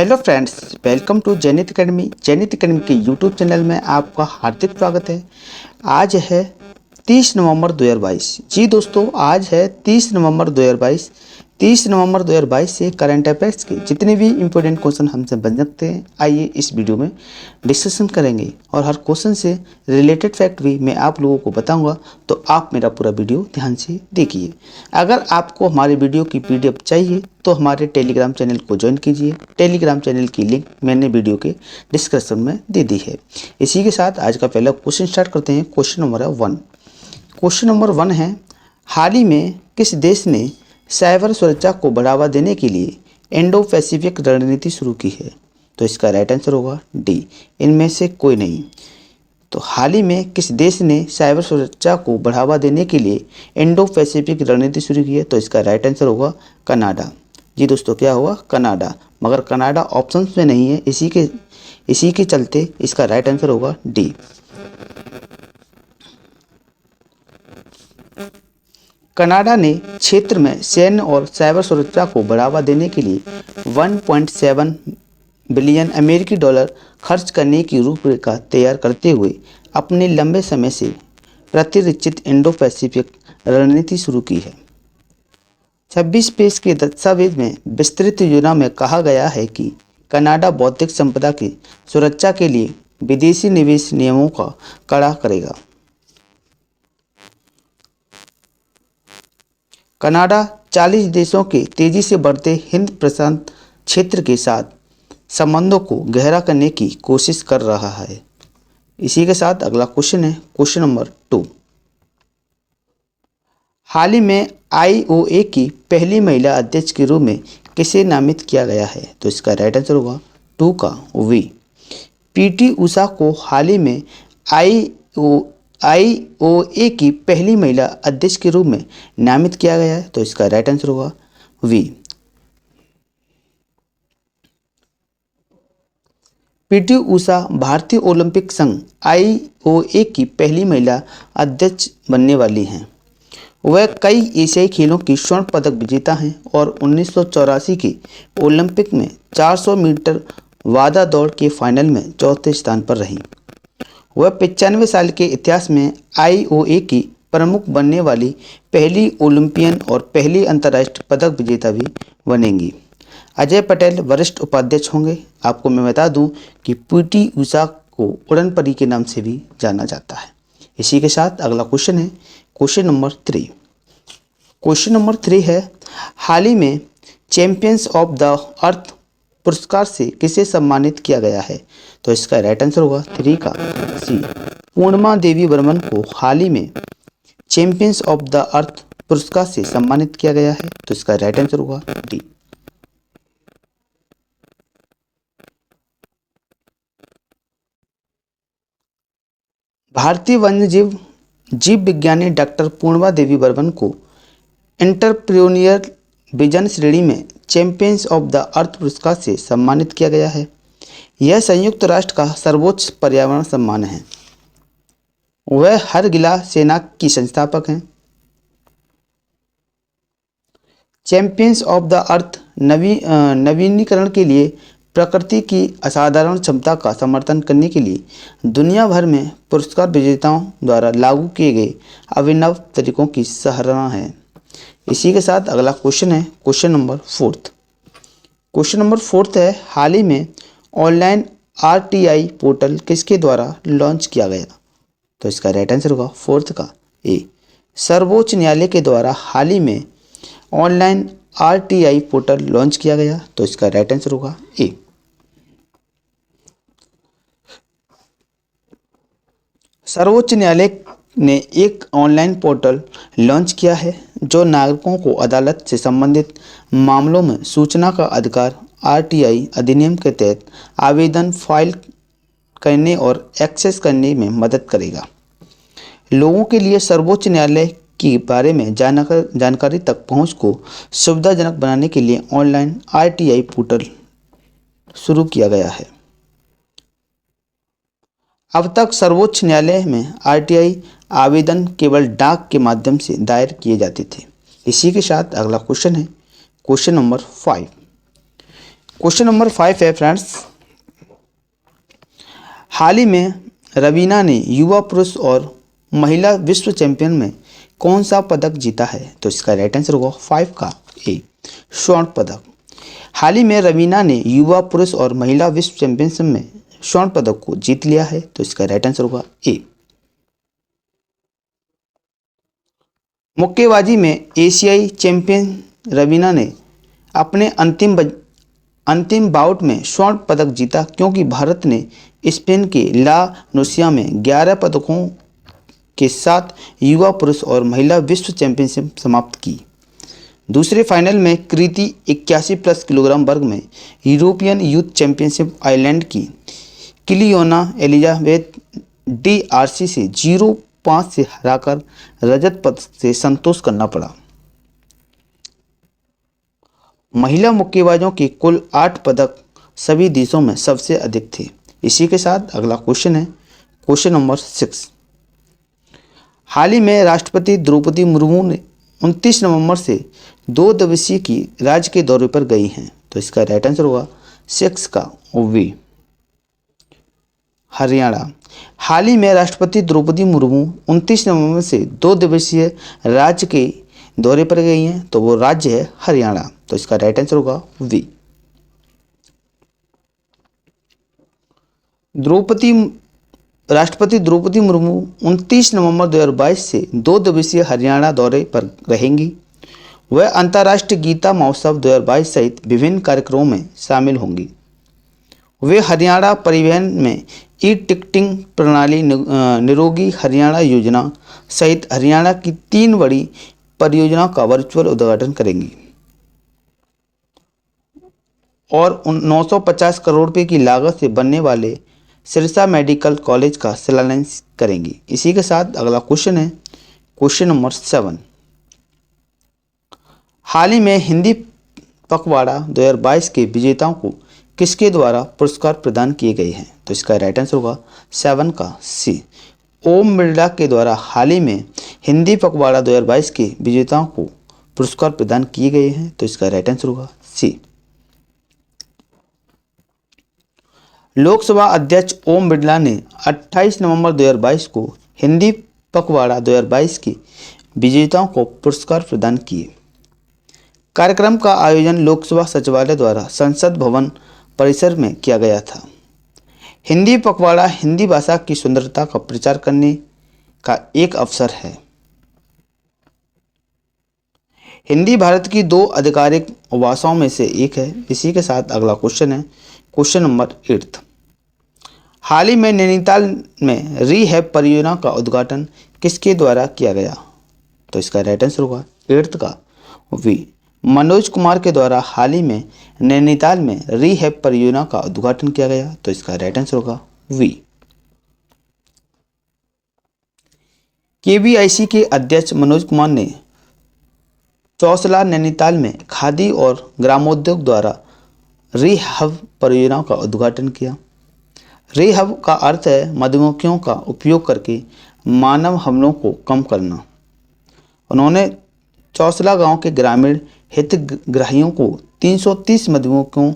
Hello friends, welcome to zenith academy. Zenith academy के YouTube channel में आपका हार्दिक स्वागत है। आज है 30 नवंबर 2022। जी दोस्तों, आज है 30 नवंबर 2022। 30 नवंबर 2022 से करंट अफेयर्स के जितने भी इंपॉर्टेंट क्वेश्चन हमसे बन सकते हैं, आइए इस वीडियो में डिस्कशन करेंगे और हर क्वेश्चन से रिलेटेड फैक्ट भी मैं आप लोगों को बताऊंगा। तो आप मेरा पूरा वीडियो ध्यान से देखिए। अगर आपको हमारे वीडियो की पीडीएफ चाहिए तो हमारे टेलीग्राम चैनल को ज्वाइन कीजिए। टेलीग्राम चैनल की लिंक मैंने वीडियो के डिस्क्रिप्शन में दे दी है। इसी के साथ आज का पहला क्वेश्चन स्टार्ट करते हैं। Question number 1। क्वेश्चन नंबर 1 है, हाल ही में किस देश ने साइबर सुरक्षा को बढ़ावा देने के लिए इंडो पैसिफिक रणनीति शुरू की है? तो इसका राइट आंसर होगा डी, इनमें से कोई नहीं। तो हाल ही में किस देश ने साइबर सुरक्षा को बढ़ावा देने के लिए इंडो पैसिफिक रणनीति शुरू की है? तो इसका राइट आंसर होगा कनाडा। जी दोस्तों, क्या होगा? कनाडा। मगर कनाडा ऑप्शंस में नहीं है, इसी के चलते इसका राइट आंसर होगा डी। कनाडा ने क्षेत्र में सैन्य और साइबर सुरक्षा को बढ़ावा देने के लिए 1.7 बिलियन अमेरिकी डॉलर खर्च करने की रूपरेखा तैयार करते हुए अपने लंबे समय से प्रतिरक्षित इंडो पैसिफिक रणनीति शुरू की है। 26 पेज के दस्तावेज में विस्तृत योजना में कहा गया है कि कनाडा बौद्धिक संपदा की सुरक्षा के लिए विदेशी निवेश नियमों का कड़ा करेगा। कनाडा 40 देशों के तेजी से बढ़ते हिंद प्रशांत क्षेत्र के साथ संबंधों को गहरा करने की कोशिश कर रहा है। इसी के साथ अगला क्वेश्चन है, क्वेश्चन नंबर 2। हाल ही में आईओए की पहली महिला अध्यक्ष के रूप में किसे नामित किया गया है? तो इसका राइट आंसर होगा 2 का वी। पीटी उषा को हाल ही में आईओए की पहली महिला अध्यक्ष के रूप में नामित किया गया है। तो इसका राइट आंसर होगा वी। पीटी उषा भारतीय ओलंपिक संघ आईओए की पहली महिला अध्यक्ष बनने वाली हैं। वह कई एशियाई खेलों की स्वर्ण पदक विजेता हैं और 1984 के ओलंपिक में 400 मीटर वादा दौड़ के फाइनल में चौथे स्थान पर रहीं। वह 95 साल के इतिहास में आईओए की प्रमुख बनने वाली पहली ओलंपियन और पहली अंतर्राष्ट्रीय पदक विजेता भी बनेंगी। अजय पटेल वरिष्ठ उपाध्यक्ष होंगे। आपको मैं बता दूं कि पीटी उषा को उड़न परी के नाम से भी जाना जाता है। इसी के साथ अगला क्वेश्चन है, क्वेश्चन नंबर 3। क्वेश्चन नंबर 3 है, हाल ही में चैंपियंस ऑफ द अर्थ पुरस्कार से किसे सम्मानित किया गया है? तो इसका राइट आंसर होगा 3 का सी। पूर्णिमा देवी बर्मन को हाल ही में चैंपियंस ऑफ द अर्थ पुरस्कार से सम्मानित किया गया है। तो इसका राइट आंसर होगा डी। भारतीय वन्यजीव जीव विज्ञानी डॉक्टर पूर्णिमा देवी बर्मन को एंटरप्रेन्योरियल विजन श्रेणी में चैंपियंस ऑफ द अर्थ पुरस्कार से सम्मानित किया गया है। यह संयुक्त राष्ट्र का सर्वोच्च पर्यावरण सम्मान है। वह हरगिला सेना की संस्थापक हैं। चैंपियंस ऑफ द अर्थ नवीनीकरण के लिए प्रकृति की असाधारण क्षमता का समर्थन करने के लिए दुनिया भर में पुरस्कार विजेताओं द्वारा लागू किए गए अभिनव तरीकों की सराहना है। इसी के साथ अगला क्वेश्चन है, क्वेश्चन नंबर 4। क्वेश्चन नंबर 4 है, हाल ही में ऑनलाइन आरटीआई पोर्टल किसके द्वारा लॉन्च किया गया? तो इसका राइट आंसर होगा 4 का ए। सर्वोच्च न्यायालय के द्वारा हाल ही में ऑनलाइन आरटीआई पोर्टल लॉन्च किया गया। तो इसका राइट आंसर होगा ए। सर्वोच्च न्यायालय ने एक ऑनलाइन पोर्टल लॉन्च किया है जो नागरिकों को अदालत से संबंधित मामलों में सूचना का अधिकार आरटीआई अधिनियम के तहत आवेदन फाइल करने और एक्सेस करने में मदद करेगा। लोगों के लिए सर्वोच्च न्यायालय के बारे में जानकारी तक पहुंच को सुविधाजनक बनाने के लिए ऑनलाइन आरटीआई पोर्टल शुरू किया गया है। अब तक सर्वोच्च न्यायालय में आरटीआई आवेदन केवल डाक के माध्यम से दायर किए जाते थे। इसी के साथ अगला क्वेश्चन है, क्वेश्चन नंबर 5। क्वेश्चन नंबर 5 है फ्रेंड्स, हाल ही में रवीना ने युवा पुरुष और महिला विश्व चैंपियन में कौन सा पदक जीता है? तो इसका राइट आंसर होगा 5 का ए, स्वर्ण पदक। हाल ही में रवीना ने युवा पुरुष और महिला विश्व चैंपियनशिप में स्वर्ण पदक को जीत लिया है, तो इसका राइट आंसर होगा ए। मुक्केबाजी में एशियाई चैंपियन रवीना ने अपने अंतिम बाउट में स्वर्ण पदक जीता क्योंकि भारत ने स्पेन के ला नुसिया में 11 पदकों के साथ युवा पुरुष और महिला विश्व चैंपियनशिप समाप्त की। दूसरे फाइनल में कृति 81+ किलोग्राम वर्ग में यूरोपियन यूथ चैंपियनशिप आयरलैंड की क्लियोना एलिजाबेथ DRC से 0-5 से हराकर रजत पदक से संतोष करना पड़ा। महिला मुक्केबाजों के कुल 8 पदक सभी देशों में सबसे अधिक थे। इसी के साथ अगला क्वेश्चन है क्वेश्चन नंबर 6। हाल ही में राष्ट्रपति द्रौपदी मुर्मू ने 29 नवंबर से 2 दिवसीय की राज्य के दौरे पर गई हैं, तो इसका राइट आंसर होगा 6 का वी, हरियाणा। हाल ही में राष्ट्रपति द्रौपदी मुर्मू 29 नवंबर से 2 दिवसीय राज्य के दौरे पर गई हैं, तो वो राज्य है हरियाणा, तो इसका राइट आंसर होगा वी। राष्ट्रपति द्रौपदी मुर्मू 29 नवंबर 2022 से 2 दिवसीय हरियाणा दौरे पर रहेंगी। वह अंतर्राष्ट्रीय गीता महोत्सव 2022 सहित विभिन्न कार्यक्रमों में शामिल होंगी। वे हरियाणा परिवहन में ई-टिकटिंग प्रणाली, निरोगी हरियाणा योजना सहित हरियाणा की 3 बड़ी परियोजनाओं का वर्चुअल उद्घाटन करेंगी और 950 करोड़ रुपए की लागत से बनने वाले सिरसा मेडिकल कॉलेज का शिलान्यास करेंगी। इसी के साथ अगला क्वेश्चन है क्वेश्चन नंबर 7। हाल ही में हिंदी पखवाड़ा 2022 के विजेताओं को किसके द्वारा पुरस्कार प्रदान किए गए हैं? तो इसका राइट आंसर होगा 7 का सी, ओम बिरला के द्वारा हाल ही में हिंदी पखवाड़ा 2022 के विजेताओं को पुरस्कार प्रदान किए गए हैं, तो इसका राइट आंसर होगा सी। लोकसभा अध्यक्ष ओम बिरला ने 28 नवंबर 2022 को हिंदी पखवाड़ा 2022 के विजेताओं को पुरस्कार प्रदान किए। कार्यक्रम का आयोजन लोकसभा सचिवालय द्वारा संसद भवन परिसर में किया गया था। हिंदी पखवाड़ा हिंदी भाषा की सुंदरता का प्रचार करने का एक अवसर है। हिंदी भारत की 2 आधिकारिक भाषाओं में से एक है। इसी के साथ अगला क्वेश्चन है क्वेश्चन नंबर 8। हाल ही में नैनीताल में रीहैब परियोजना का उद्घाटन किसके द्वारा किया गया? तो इसका राइट आंसर होगा 8 का वी, मनोज कुमार के द्वारा हाल ही में नैनीताल में रीहैब परियोजना का उद्घाटन किया गया, तो इसका राइट आंसर होगा वी। KVIC के अध्यक्ष मनोज कुमार ने चौसला नैनीताल में खादी और ग्रामोद्योग द्वारा रीहब परियोजना का उद्घाटन किया। रीहब का अर्थ है मधुमक्खियों का उपयोग करके मानव हमलों को कम करना। उन्होंने चौसला गांव के ग्रामीण हितग्राहियों को 330 मधुमक्खियों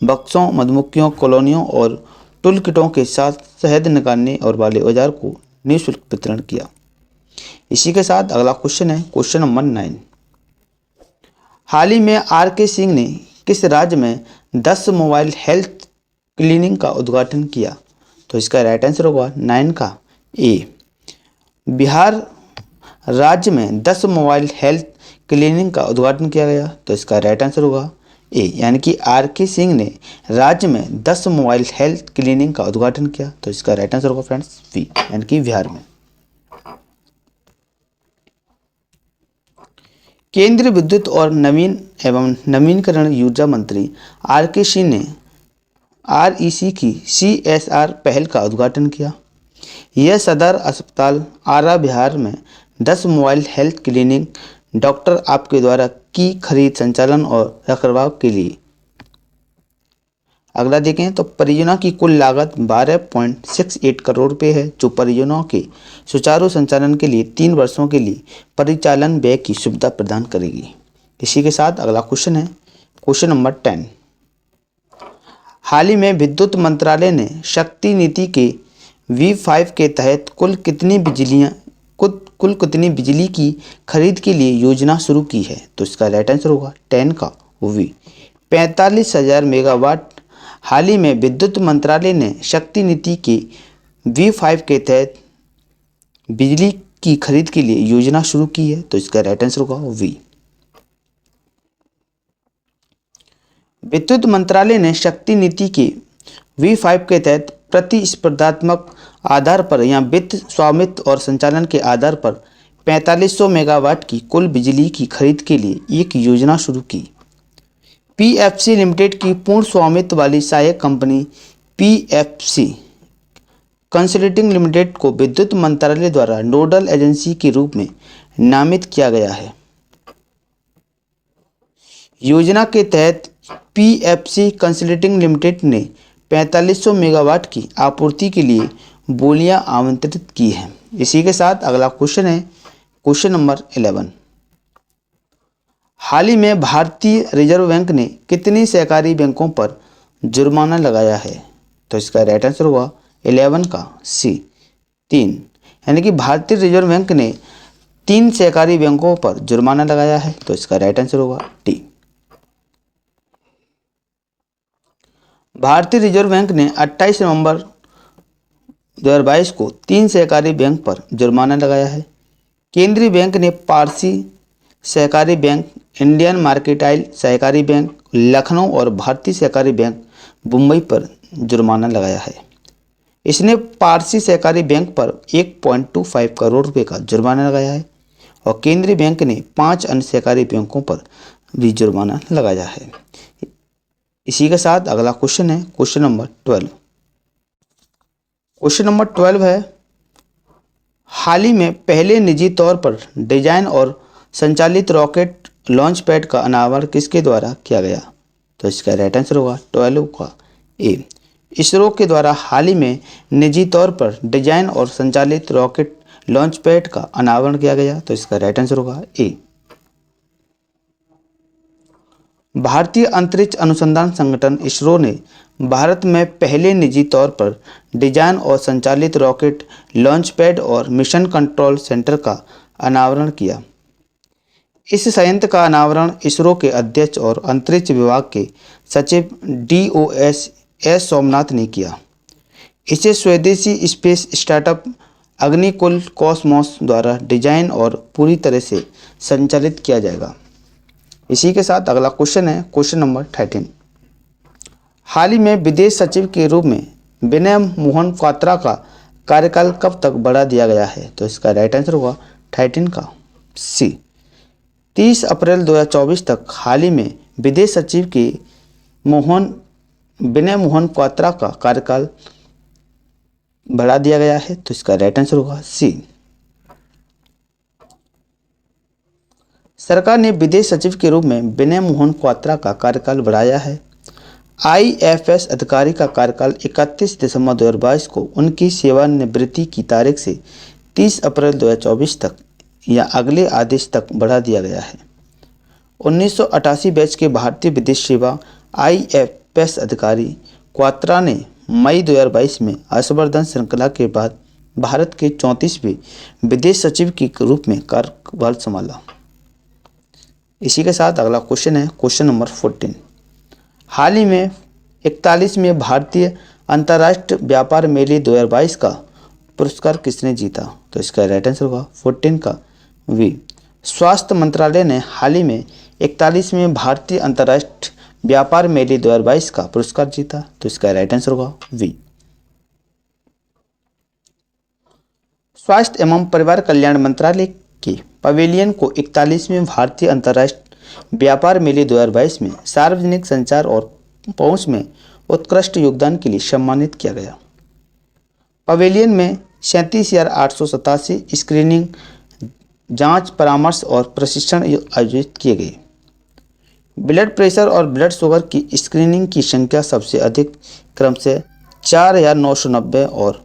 बक्सों, मधुमक्खियों कॉलोनियों और टूल किटों के साथ शहद निकालने और वाले औजार को निःशुल्क वितरण किया। इसी के साथ अगला क्वेश्चन है क्वेश्चन नंबर 9। हाल ही में RK सिंह ने किस राज्य में 10 मोबाइल हेल्थ क्लिनिक का उद्घाटन किया? तो इसका राइट आंसर होगा 9 का ए, बिहार राज्य में 10 मोबाइल हेल्थ क्लिनिक का उद्घाटन किया गया, तो इसका राइट आंसर होगा ए, यानी कि RK सिंह ने राज्य में 10 मोबाइल हेल्थ क्लिनिक का उद्घाटन किया, तो इसका राइट आंसर होगा फ्रेंड्स बी, यानी कि बिहार में। केंद्रीय विद्युत और नवीन एवं नवीनकरण ऊर्जा मंत्री RK सिंह ने REC की CSR पहल का उद्घाटन किया। यह सदर अस्पताल आरा बिहार में 10 मोबाइल हेल्थ क्लिनिक डॉक्टर आपके द्वारा की खरीद, संचालन और रखरखाव के लिए। अगला देखें तो परियोजना की कुल लागत 12.68 करोड़ रुपये है, जो परियोजनाओं के सुचारू संचालन के लिए 3 वर्षों के लिए परिचालन व्यय की सुविधा प्रदान करेगी। इसी के साथ अगला क्वेश्चन है क्वेश्चन नंबर 10। हाल ही में विद्युत मंत्रालय ने शक्ति नीति के V5 के तहत कुल कितनी बिजली की खरीद के लिए योजना शुरू की है? तो इसका राइट आंसर होगा 10 का V 45,000 मेगावाट। हाल ही में विद्युत मंत्रालय ने शक्ति नीति के V5 के तहत बिजली की खरीद के लिए योजना शुरू की है, तो इसका राइट आंसर होगा V। विद्युत मंत्रालय ने शक्ति नीति के V5 के तहत प्रतिस्पर्धात्मक आधार पर या वित्त स्वामित्व और संचालन के आधार पर 4500 मेगावाट की कुल बिजली की खरीद के लिए एक योजना शुरू की। PFC लिमिटेड की पूर्ण स्वामित्व वाली सहायक कंपनी PFC कंसल्टिंग लिमिटेड को विद्युत मंत्रालय द्वारा नोडल एजेंसी के रूप में नामित किया गया है। योजना के तहत PFC कंसल्टिंग लिमिटेड ने 4500 मेगावाट की आपूर्ति के लिए बोलियां आमंत्रित की हैं। इसी के साथ अगला क्वेश्चन है क्वेश्चन नंबर 11। हाल ही में भारतीय रिजर्व बैंक ने कितनी सहकारी बैंकों पर जुर्माना लगाया है? तो इसका राइट आंसर होगा 11 का C 3, यानी कि भारतीय रिजर्व बैंक ने 3 सहकारी बैंकों पर जुर्माना लगाया है, तो इसका राइट आंसर होगा D। भारतीय रिजर्व बैंक ने 28 नवंबर 2022 को 3 सहकारी बैंक पर जुर्माना लगाया है। केंद्रीय बैंक ने पारसी सहकारी बैंक, इंडियन मार्केटाइल सहकारी बैंक लखनऊ और भारतीय सहकारी बैंक मुंबई पर जुर्माना लगाया है। इसने पारसी सहकारी बैंक पर 1.25 करोड़ रुपए का जुर्माना लगाया है और केंद्रीय बैंक ने 5 अन्य सहकारी बैंकों पर भी जुर्माना लगाया है। इसी के साथ अगला क्वेश्चन है क्वेश्चन नंबर 12। क्वेश्चन नंबर 12 है, हाल ही में पहले निजी तौर पर डिजाइन और संचालित रॉकेट लॉन्च पैड का अनावरण किसके द्वारा किया गया? तो इसका राइट आंसर होगा 12 का A। इसरो के द्वारा हाल ही में निजी तौर पर डिजाइन और संचालित रॉकेट लॉन्च पैड का अनावरण किया गया, तो इसका राइट आंसर होगा A। भारतीय अंतरिक्ष अनुसंधान संगठन इसरो ने भारत में पहले निजी तौर पर डिजाइन और संचालित रॉकेट लॉन्च पैड और मिशन कंट्रोल सेंटर का अनावरण किया। इस संयंत्र का अनावरण इसरो के अध्यक्ष और अंतरिक्ष विभाग के सचिव DOS S सोमनाथ ने किया। इसे स्वदेशी स्पेस स्टार्टअप अग्निकुल कॉस्मोस द्वारा डिजाइन और पूरी तरह से संचालित किया जाएगा। इसी के साथ अगला क्वेश्चन है क्वेश्चन नंबर 13। हाल ही में विदेश सचिव के रूप में विनय मोहन क्वात्रा का कार्यकाल कब तक बढ़ा दिया गया है? तो इसका राइट आंसर होगा 13 का C 30 अप्रैल 2024 तक हाल ही में विदेश सचिव के विनय मोहन क्वात्रा का कार्यकाल बढ़ा दिया गया है, तो इसका राइट आंसर होगा C। सरकार ने विदेश सचिव के रूप में विनय मोहन क्वात्रा का कार्यकाल बढ़ाया है। IFS अधिकारी का कार्यकाल 31 दिसंबर 2022 को उनकी सेवानिवृत्ति की तारीख से 30 अप्रैल 2024 तक या अगले आदेश तक बढ़ा दिया गया है। 1988 बैच के भारतीय विदेश सेवा IFS अधिकारी क्वात्रा ने मई 2022 में हर्षवर्धन श्रृंखला के बाद भारत के 34वें विदेश सचिव के रूप में कार्यभार संभाला। इसी के साथ अगला क्वेश्चन है क्वेश्चन नंबर 14। हाल ही में 41वें भारतीय अंतर्राष्ट्रीय व्यापार मेले 2022 का पुरस्कार किसने जीता? तो इसका राइट आंसर होगा 14 का V। स्वास्थ्य मंत्रालय ने हाल ही में 41वें भारतीय अंतर्राष्ट्रीय व्यापार मेले 2022 का पुरस्कार जीता, तो इसका राइट आंसर होगा V। स्वास्थ्य एवं परिवार कल्याण मंत्रालय के पवेलियन को 41वें भारतीय अंतर्राष्ट्रीय व्यापार मेले 2022 में सार्वजनिक संचार और पहुंच में उत्कृष्ट योगदान के लिए सम्मानित किया गया। पवेलियन में 37,887 स्क्रीनिंग, जांच, परामर्श और प्रशिक्षण आयोजित किए गए। ब्लड प्रेशर और ब्लड शुगर की स्क्रीनिंग की संख्या सबसे अधिक क्रम से 4,990 और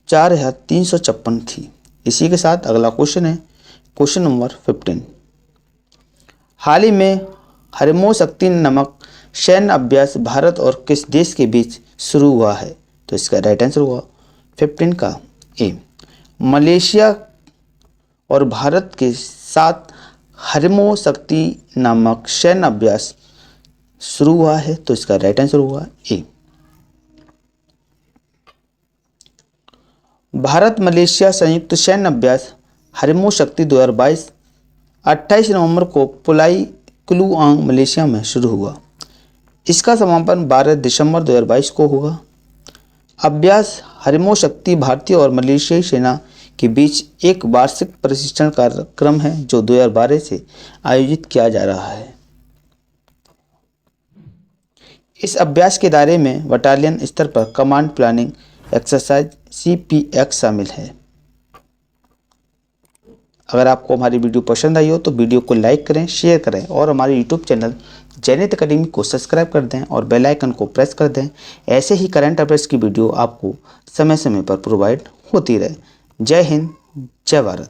4,356 थी। इसी के साथ अगला क्वेश्चन है क्वेश्चन नंबर 15। हाल ही में हरमो शक्ति नामक सैन्य अभ्यास भारत और किस देश के बीच शुरू हुआ है? तो इसका राइट आंसर हुआ 15 का ए। मलेशिया और भारत के साथ हरमो शक्ति नामक सैन्य अभ्यास शुरू हुआ है। तो इसका राइट आंसर हुआ ए। भारत मलेशिया संयुक्त सैन्य अभ्यास हरमो शक्ति 2022 28 नवंबर को पुलाई कुलुआंग मलेशिया में शुरू हुआ। इसका समापन 12 दिसंबर 2022 को होगा। अभ्यास हरमो शक्ति भारतीय और मलेशियाई सेना के बीच एक वार्षिक प्रशिक्षण कार्यक्रम है जो 2012 से आयोजित किया जा रहा है। इस अभ्यास के दायरे में बटालियन स्तर पर कमांड प्लानिंग एक्सरसाइज CPX शामिल है। अगर आपको हमारी वीडियो पसंद आई हो तो वीडियो को लाइक करें, शेयर करें और हमारे यूट्यूब चैनल जेनिथ एकेडमी को सब्सक्राइब कर दें और बेल आइकन को प्रेस कर दें। ऐसे ही करंट अफेयर्स की वीडियो आपको समय समय पर प्रोवाइड होती रहे। जय हिंद, जय भारत।